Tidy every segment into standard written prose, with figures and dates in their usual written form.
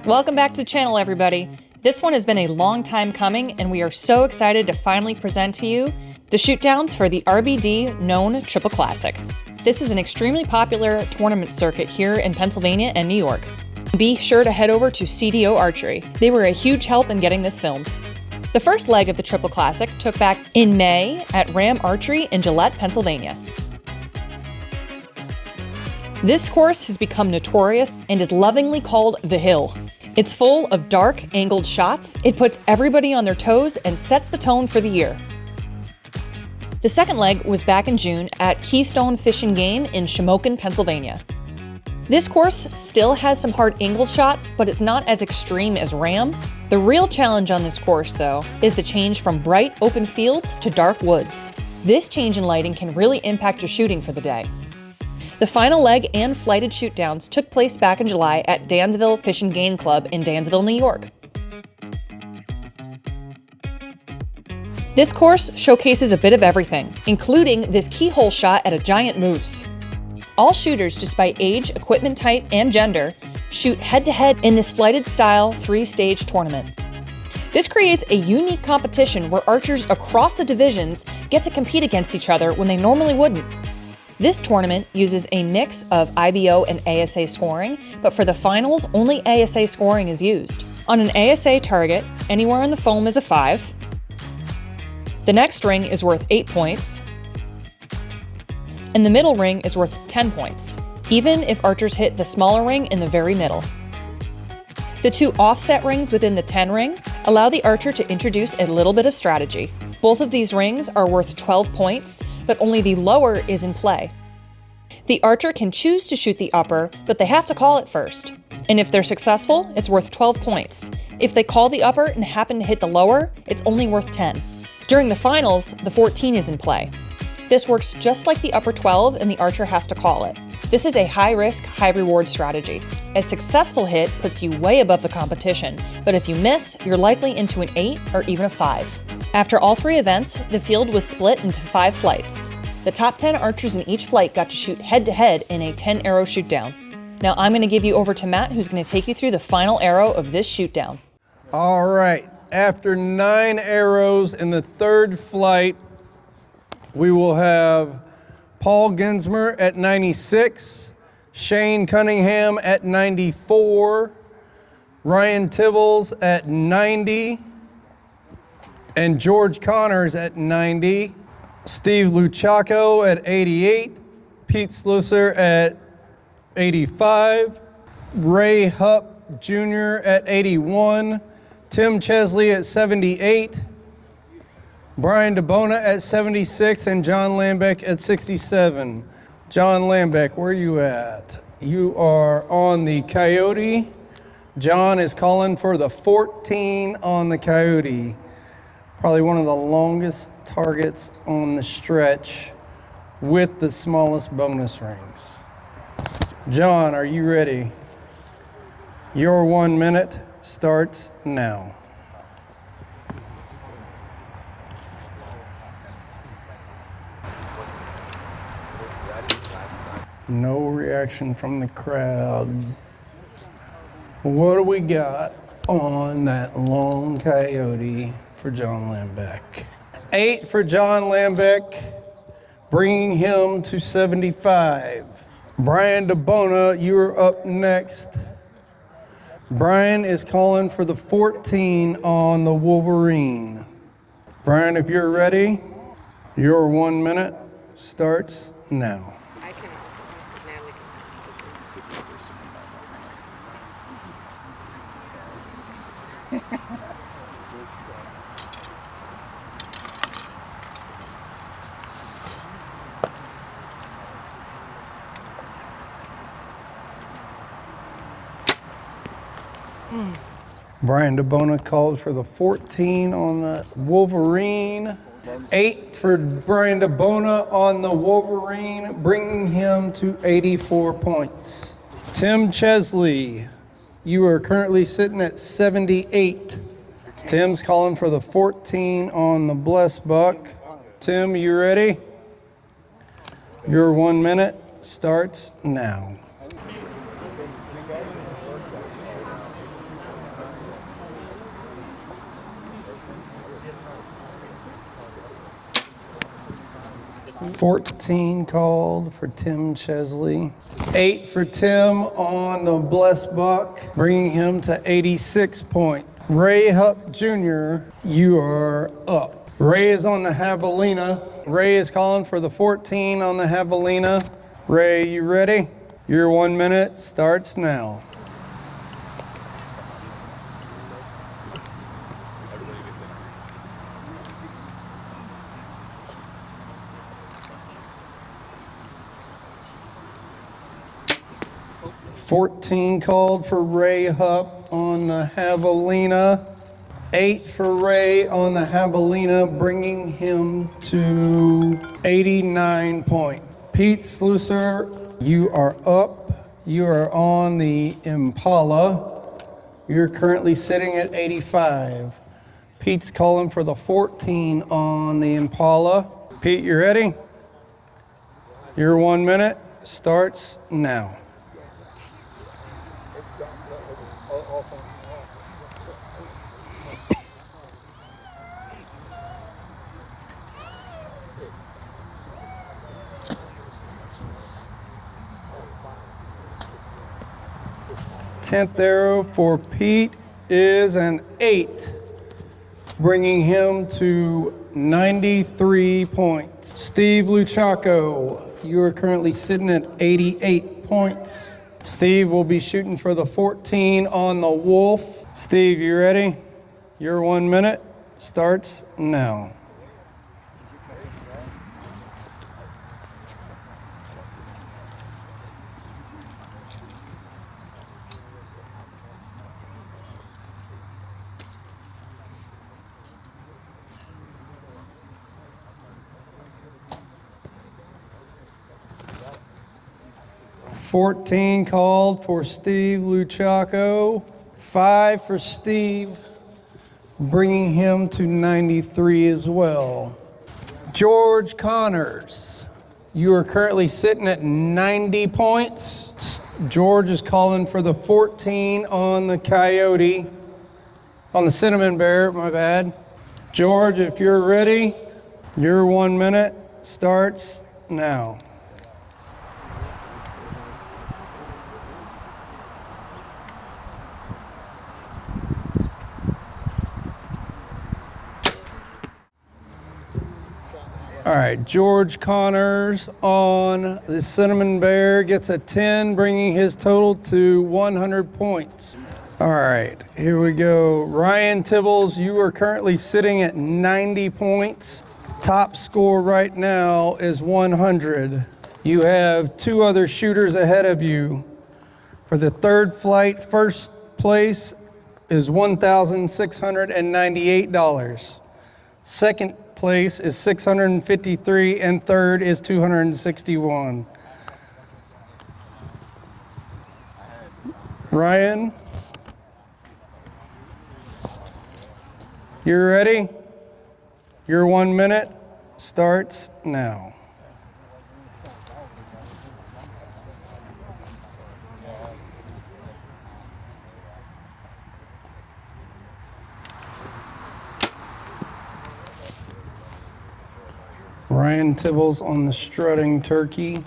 Welcome back to the channel, everybody. This one has been a long time coming, and we are so excited to finally present to you the shootdowns for the RBD Known Triple Classic. This is an extremely popular tournament circuit here in Pennsylvania and New York. Be sure to head over to CDO Archery. They were a huge help in getting this filmed. The first leg of the Triple Classic took back in May at Ram Archery in Gillette, Pennsylvania. This course has become notorious and is lovingly called The Hill. It's full of dark, angled shots. It puts everybody on their toes and sets the tone for the year. The second leg was back in June at Keystone Fish and Game in Shamokin, Pennsylvania. This course still has some hard angled shots, but it's not as extreme as Ram. The real challenge on this course, though, is the change from bright open fields to dark woods. This change in lighting can really impact your shooting for the day. The final leg and flighted shootdowns took place back in July at Dansville Fish and Game Club in Dansville, New York. This course showcases a bit of everything, including this keyhole shot at a giant moose. All shooters, despite age, equipment type, and gender, shoot head-to-head in this flighted style 3-stage tournament. This creates a unique competition where archers across the divisions get to compete against each other when they normally wouldn't. This tournament uses a mix of IBO and ASA scoring, but for the finals, only ASA scoring is used. On an ASA target, anywhere on the foam is a 5. The next ring is worth 8 points, and the middle ring is worth 10 points, even if archers hit the smaller ring in the very middle. The 2 offset rings within the 10 ring allow the archer to introduce a little bit of strategy. Both of these rings are worth 12 points, but only the lower is in play. The archer can choose to shoot the upper, but they have to call it first. And if they're successful, it's worth 12 points. If they call the upper and happen to hit the lower, it's only worth 10. During the finals, the 14 is in play. This works just like the upper 12, and the archer has to call it. This is a high-risk, high-reward strategy. A successful hit puts you way above the competition, but if you miss, you're likely into an 8 or even a 5. After all 3 events, the field was split into 5 flights. The top 10 archers in each flight got to shoot head-to-head in a 10-arrow shootdown. Now I'm going to give you over to Matt, who's going to take you through the final arrow of this shootdown. All right, after 9 arrows in the 3rd flight, we will have Paul Ginsmer at 96, Shane Cunningham at 94, Ryan Tibbles at 90, and George Connors at 90, Steve Luchaco at 88, Pete Slusser at 85, Ray Hupp Jr. at 81, Tim Chesley at 78, Brian DeBona at 76, and John Lambeck at 67. John Lambeck, where are you at? You are on the Coyote. John is calling for the 14 on the Coyote. Probably one of the longest targets on the stretch with the smallest bonus rings. John, are you ready? Your 1 minute starts now. No reaction from the crowd. What do we got on that long Coyote for John Lambeck? 8 for John Lambeck, bringing him to 75. Brian DeBona, you are up next. Brian is calling for the 14 on the Wolverine. Brian, if you're ready, your 1 minute starts now. Brian DeBona called for the 14 on the Wolverine. 8 for Brian DeBona on the Wolverine, bringing him to 84 points. Tim Chesley, you are currently sitting at 78. Tim's calling for the 14 on the Bless Buck. Tim, you ready? Your 1 minute starts now. $14 called for Tim Chesley. 8 for Tim on the Blessed Buck, bringing him to 86 points. Ray Hupp Jr., you are up. Ray is on the javelina. Ray is calling for the 14 on the javelina. Ray, you ready? Your 1 minute starts now. $14 called for Ray Hupp on the javelina. 8 for Ray on the javelina, bringing him to 89 points. Pete Slusser, you are up. You are on the Impala. You're currently sitting at 85. Pete's calling for the 14 on the Impala. Pete, you ready? Your 1 minute starts now. Tenth arrow for Pete is an 8, bringing him to 93 points. Steve Luchaco, you are currently sitting at 88 points. Steve will be shooting for the 14 on the Wolf. Steve, you ready? Your 1 minute starts now. $14 called for Steve Luchaco. 5 for Steve, bringing him to 93 as well. George Connors, you are currently sitting at 90 points. George is calling for the 14 on the Coyote, on the Cinnamon Bear, my bad. George, if you're ready, your 1 minute starts now. All right, George Connors on the Cinnamon Bear gets a 10, bringing his total to 100 points. All right, here we go. Ryan Tibbles, you are currently sitting at 90 points. Top score right now is 100. You have 2 other shooters ahead of you. For the third flight, first place is $1,698. Second place is $653, and third is $261. Ryan, you're ready? Your 1 minute starts now. Ryan Tibbles on the strutting turkey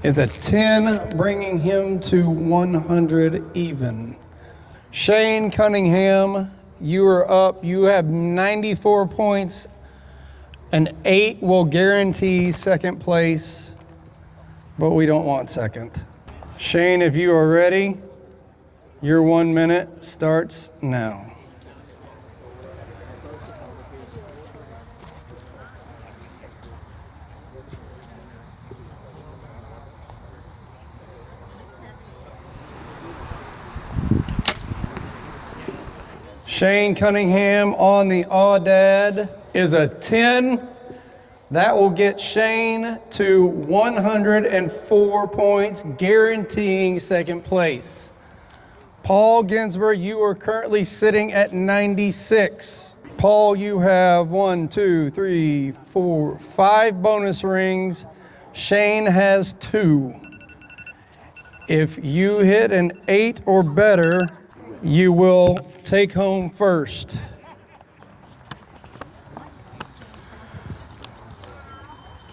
is a 10, bringing him to 100 even. Shane Cunningham, you are up. You have 94 points. An 8 will guarantee second place, but we don't want second. Shane, if you are ready, your 1 minute starts now. Shane Cunningham on the Audad is a 10. That will get Shane to 104 points, guaranteeing second place. Paul Ginsberg, you are currently sitting at 96. Paul, you have 5 bonus rings. Shane has 2. If you hit an 8 or better, you will take home first.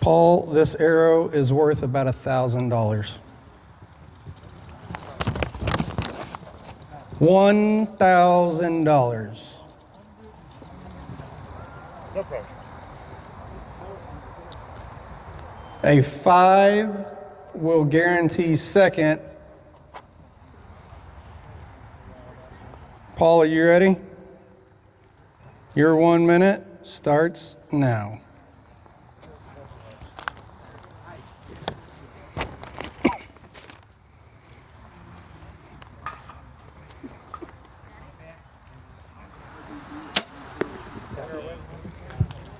Paul, this arrow is worth about $1,000. $1,000. No pressure. A 5 will guarantee second. Paul, are you ready? Your 1 minute starts now.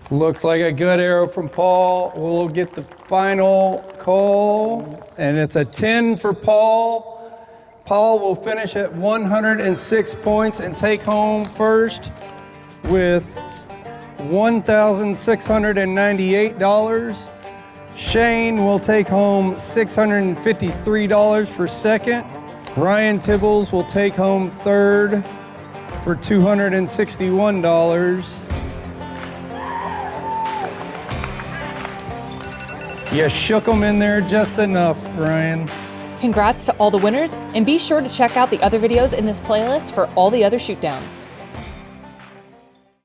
Looks like a good arrow from Paul. We'll get the final call, and it's a 10 for Paul. Paul will finish at 106 points and take home first with $1,698. Shane will take home $653 for second. Ryan Tibbles will take home third for $261. You shook them in there just enough, Ryan. Congrats to all the winners, and be sure to check out the other videos in this playlist for all the other shoot downs.